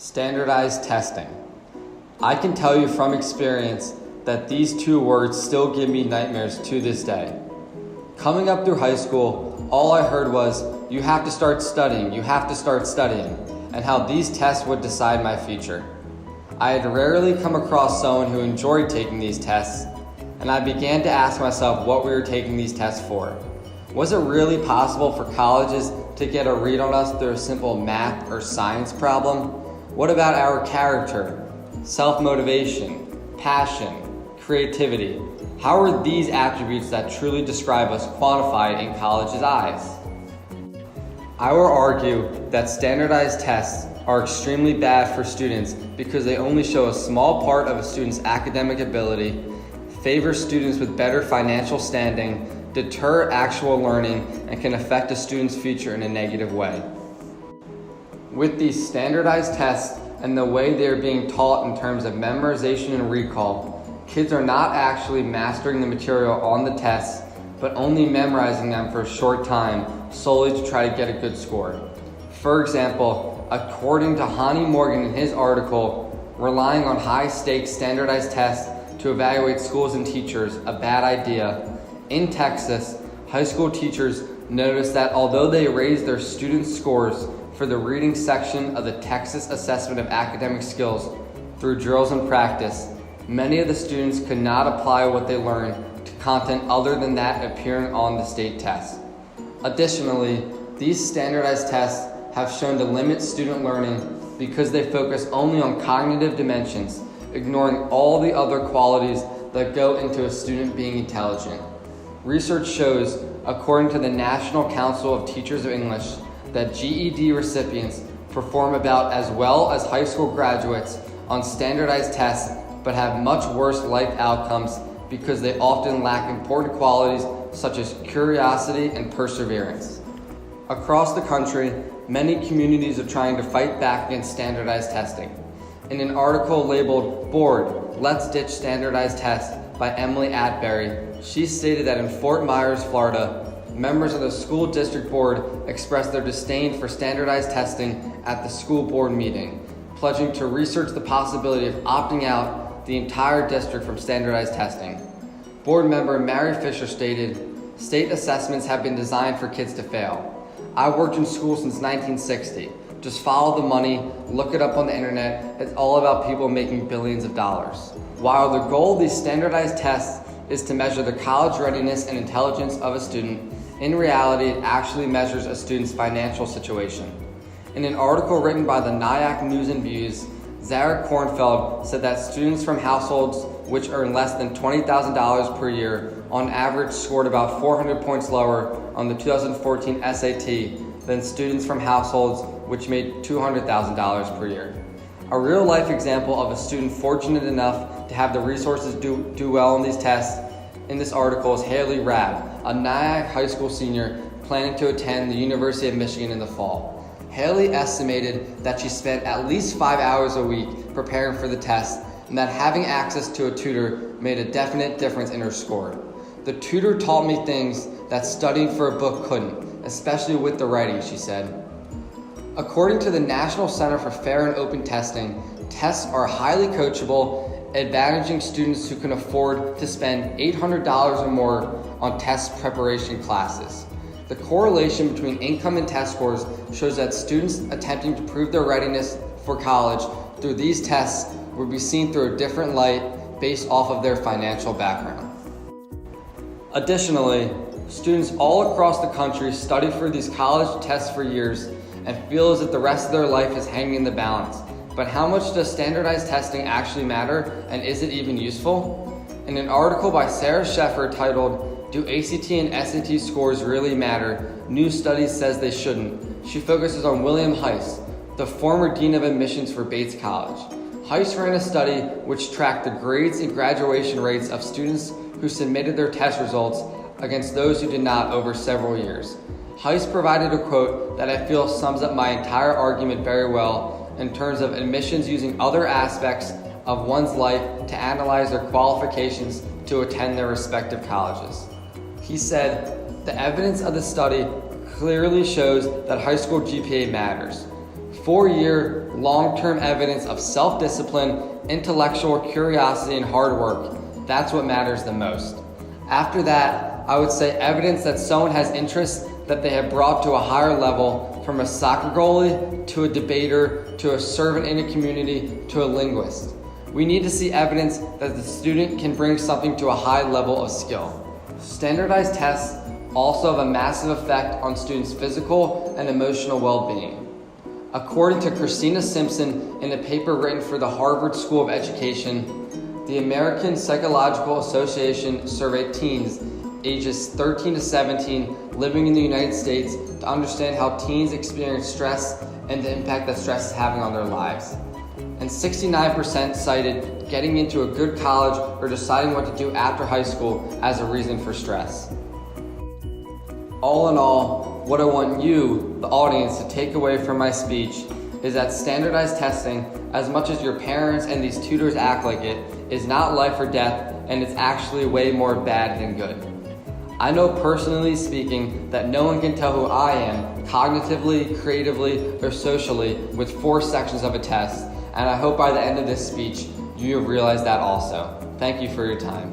Standardized testing. I can tell you from experience that these two words still give me nightmares to this day. Coming up through high school, all I heard was, you have to start studying, and how these tests would decide my future. I had rarely come across someone who enjoyed taking these tests, and I began to ask myself what we were taking these tests for. Was it really possible for colleges to get a read on us through a simple math or science problem? What about our character, self-motivation, passion, creativity? How are these attributes that truly describe us quantified in college's eyes? I will argue that standardized tests are extremely bad for students because they only show a small part of a student's academic ability, favor students with better financial standing, deter actual learning, and can affect a student's future in a negative way. With these standardized tests and the way they are being taught in terms of memorization and recall, kids are not actually mastering the material on the tests, but only memorizing them for a short time solely to try to get a good score. For example, according to Hani Morgan in his article, relying on high-stakes standardized tests to evaluate schools and teachers, a bad idea. In Texas, high school teachers noticed that although they raised their students' scores for the reading section of the Texas Assessment of Academic Skills through drills and practice, many of the students could not apply what they learned to content other than that appearing on the state test. Additionally, these standardized tests have shown to limit student learning because they focus only on cognitive dimensions, ignoring all the other qualities that go into a student being intelligent. Research shows, according to the National Council of Teachers of English, that GED recipients perform about as well as high school graduates on standardized tests, but have much worse life outcomes because they often lack important qualities such as curiosity and perseverance. Across the country, many communities are trying to fight back against standardized testing. In an article labeled "Board, Let's Ditch Standardized Tests" by Emily Atbury, she stated that in Fort Myers, Florida, members of the school district board expressed their disdain for standardized testing at the school board meeting, pledging to research the possibility of opting out the entire district from standardized testing. Board member Mary Fisher stated, "State assessments have been designed for kids to fail. I've worked in school since 1960. Just follow the money, look it up on the internet. It's all about people making billions of dollars." While the goal of these standardized tests is to measure the college readiness and intelligence of a student, in reality, it actually measures a student's financial situation. In an article written by the Nyack News and Views, Zara Kornfeld said that students from households which earn less than $20,000 per year on average scored about 400 points lower on the 2014 SAT than students from households which made $200,000 per year. A real-life example of a student fortunate enough to have the resources do well on these tests in this article is Haley Rabb, a Nyack High School senior planning to attend the University of Michigan in the fall. Haley estimated that she spent at least 5 hours a week preparing for the test, and that having access to a tutor made a definite difference in her score. "The tutor taught me things that studying for a book couldn't, especially with the writing," she said. According to the National Center for Fair and Open Testing, tests are highly coachable, advantaging students who can afford to spend $800 or more on test preparation classes. The correlation between income and test scores shows that students attempting to prove their readiness for college through these tests will be seen through a different light based off of their financial background. Additionally, students all across the country study for these college tests for years and feel as if the rest of their life is hanging in the balance. But how much does standardized testing actually matter, and is it even useful? In an article by Sarah Sheffer titled, "Do ACT and SAT scores really matter? New studies says they shouldn't," she focuses on William Heiss, the former dean of admissions for Bates College. Heiss ran a study which tracked the grades and graduation rates of students who submitted their test results against those who did not over several years. Heiss provided a quote that I feel sums up my entire argument very well in terms of admissions using other aspects of one's life to analyze their qualifications to attend their respective colleges. He said, "The evidence of the study clearly shows that high school GPA matters. 4-year long-term evidence of self-discipline, intellectual curiosity, and hard work. That's what matters the most. After that, I would say evidence that someone has interests that they have brought to a higher level, from a soccer goalie to a debater to a servant in a community to a linguist. We need to see evidence that the student can bring something to a high level of skill. Standardized tests also have a massive effect on students' physical and emotional well-being. According to Christina Simpson in a paper written for the Harvard School of Education, the American Psychological Association surveyed teens ages 13 to 17 living in the United States to understand how teens experience stress and the impact that stress is having on their lives. And 69% cited getting into a good college or deciding what to do after high school as a reason for stress. All in all, what I want you, the audience, to take away from my speech is that standardized testing, as much as your parents and these tutors act like it, is not life or death, and it's actually way more bad than good. I know personally speaking that no one can tell who I am cognitively, creatively, or socially with 4 sections of a test, and I hope by the end of this speech you have realized that also. Thank you for your time.